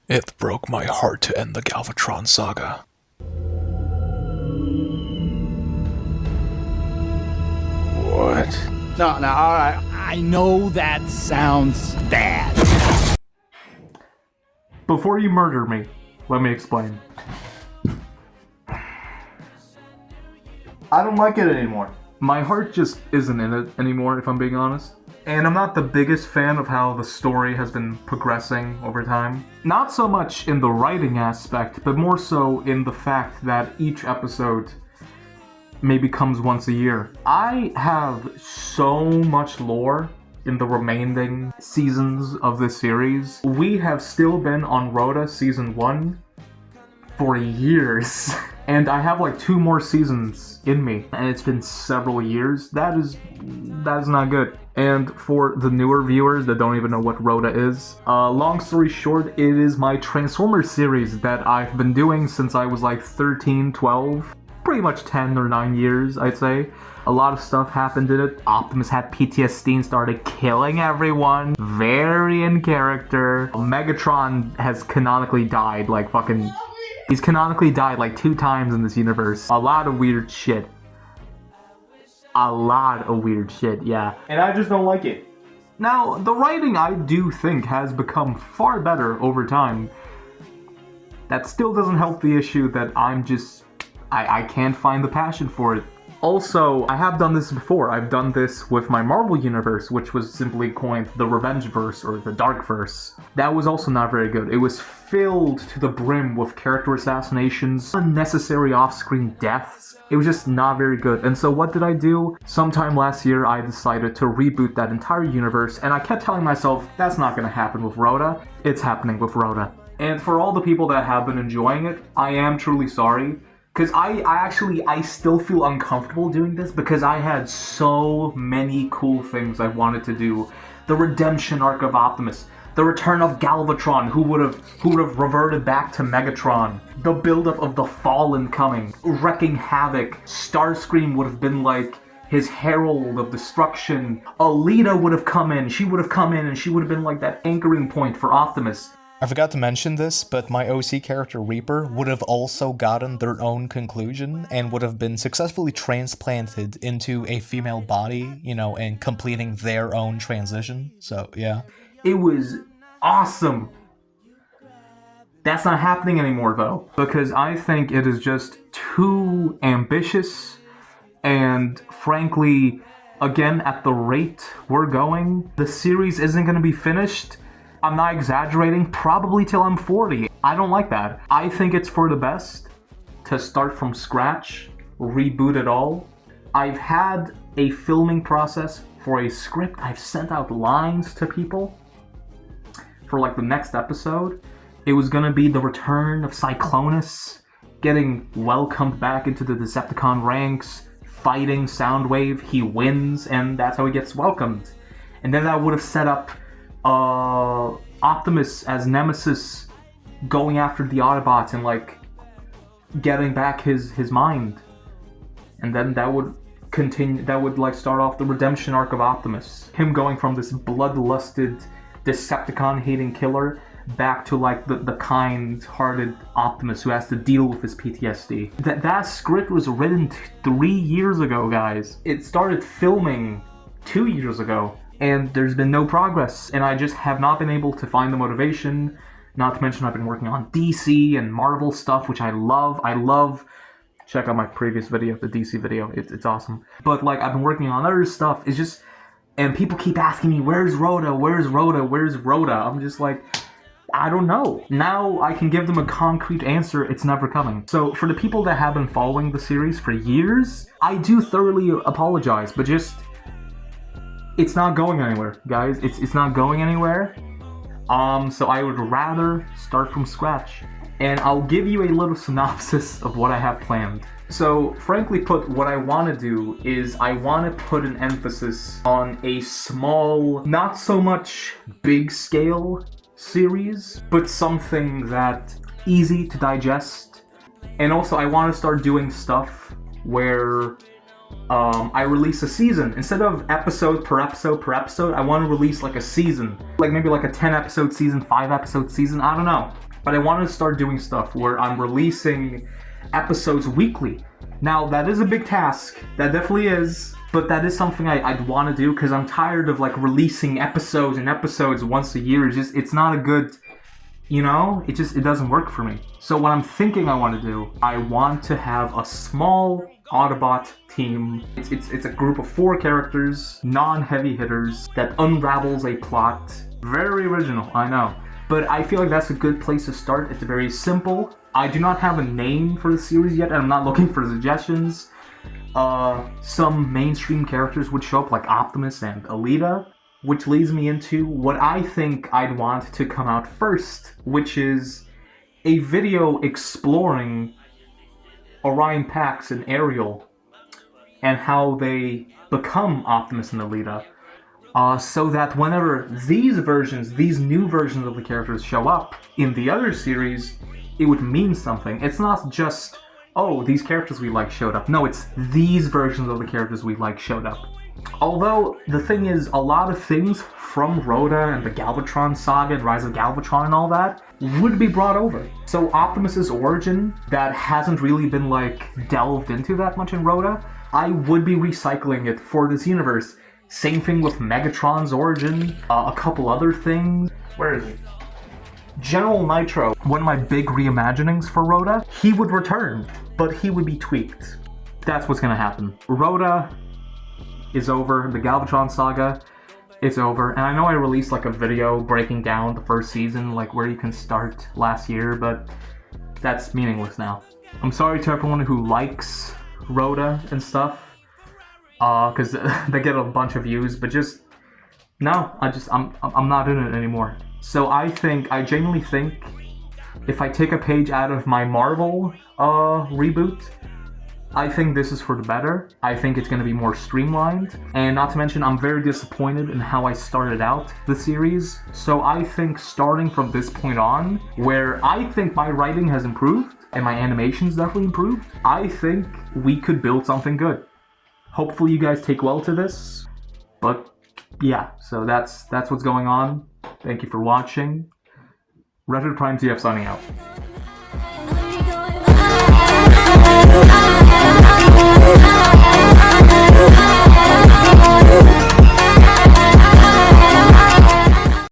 It broke my heart to end the Galvatron saga. What? No, alright. I know that sounds bad. Before you murder me, let me explain. I don't like it anymore. My heart just isn't in it anymore, if I'm being honest. And I'm not the biggest fan of how the story has been progressing over time. Not so much in the writing aspect, but more so in the fact that each episode maybe comes once a year. I have so much lore in the remaining seasons of this series. We have still been on Rhoda Season 1 for years. And I have like 2 more seasons in me, and it's been several years. That is not good. And for the newer viewers that don't even know what Rhoda is, long story short, it is my Transformers series that I've been doing since I was like 13, 12. Pretty much 10 or 9 years, I'd say. A lot of stuff happened in it. Optimus had PTSD and started killing everyone. Very in character. Megatron has canonically died like fucking... He's canonically died like 2 times in this universe. A lot of weird shit. Yeah. And I just don't like it. Now, the writing I do think has become far better over time. That still doesn't help the issue that I'm just... I can't find the passion for it. Also, I have done this before. I've done this with my Marvel Universe, which was simply coined the Revengeverse or the Darkverse. That was also not very good. It was filled to the brim with character assassinations, unnecessary off-screen deaths. It was just not very good. And so what did I do? Sometime last year, I decided to reboot that entire universe, and I kept telling myself, that's not going to happen with Rhoda. It's happening with Rhoda. And for all the people that have been enjoying it, I am truly sorry. Because I still feel uncomfortable doing this because I had so many cool things I wanted to do. The redemption arc of Optimus, the return of Galvatron, who would have reverted back to Megatron, the buildup of the Fallen coming, wrecking havoc. Starscream would have been like his herald of destruction. Alita would have come in. She would have come in and she would have been like that anchoring point for Optimus. I forgot to mention this, but my OC character Reaper would have also gotten their own conclusion and would have been successfully transplanted into a female body, and completing their own transition. So, yeah. It was awesome. That's not happening anymore, though, because I think it is just too ambitious, and frankly, again, at the rate we're going, the series isn't going to be finished. I'm not exaggerating, probably till I'm 40. I don't like that. I think it's for the best to start from scratch, reboot it all. I've had a filming process for a script. I've sent out lines to people for like the next episode. It was gonna be the return of Cyclonus, getting welcomed back into the Decepticon ranks, fighting Soundwave. He wins, and that's how he gets welcomed. And then that would have set up Optimus as Nemesis going after the Autobots and like getting back his mind, and then that would continue. That would like start off the redemption arc of Optimus, him going from this bloodlusted Decepticon hating killer back to like the kind-hearted Optimus who has to deal with his PTSD. That script was written 3 years ago, guys. It started filming 2 years ago. And there's been no progress, and I just have not been able to find the motivation. Not to mention I've been working on DC and Marvel stuff, which I love. Check out my previous video, the DC video. It's awesome. But like I've been working on other stuff. It's just, and people keep asking me, where's Rhoda? Where's Rhoda? Where's Rhoda? I'm just like, I don't know. Now I can give them a concrete answer. It's never coming. So for the people that have been following the series for years, I do thoroughly apologize, but just... it's not going anywhere, guys. It's not going anywhere. So I would rather start from scratch. And I'll give you a little synopsis of what I have planned. So, frankly put, what I want to do is I want to put an emphasis on a small, not so much big scale series, but something that easy to digest. And also I want to start doing stuff where I release a season. Instead of episode per episode, I want to release like a season. Like maybe like a 10 episode season, 5 episode season, I don't know. But I wanted to start doing stuff where I'm releasing episodes weekly. Now, that is a big task. That definitely is. But that is something I'd want to do because I'm tired of like releasing episodes and episodes once a year. It's not a good, it doesn't work for me. So what I'm thinking I want to do, I want to have a small Autobot team. It's a group of 4 characters, non-heavy hitters, that unravels a plot. Very original, I know. But I feel like that's a good place to start. It's very simple. I do not have a name for the series yet, and I'm not looking for suggestions. Some mainstream characters would show up, like Optimus and Alita, which leads me into what I think I'd want to come out first, which is a video exploring Orion Pax and Ariel and how they become Optimus and Alita. So that whenever these new versions of the characters show up in the other series, it would mean something. It's not just, oh, these characters we like showed up. No, it's these versions of the characters we like showed up. Although, the thing is, a lot of things from Rhoda and the Galvatron saga and Rise of Galvatron and all that would be brought over. So Optimus's origin, that hasn't really been, delved into that much in Rhoda, I would be recycling it for this universe. Same thing with Megatron's origin, a couple other things. Where is he? General Nitro, one of my big reimaginings for Rhoda, he would return, but he would be tweaked. That's what's gonna happen. Rhoda is over, the Galvatron saga is over, and I know I released a video breaking down the first season, where you can start last year, but that's meaningless now. I'm sorry to everyone who likes Rhoda and stuff, because they get a bunch of views, but I'm not in it anymore. So I genuinely think, if I take a page out of my Marvel reboot, I think this is for the better. I think it's going to be more streamlined. And not to mention, I'm very disappointed in how I started out the series. So I think starting from this point on, where I think my writing has improved, and my animation's definitely improved, I think we could build something good. Hopefully you guys take well to this. But yeah, so that's what's going on. Thank you for watching. Retro Prime TF signing out.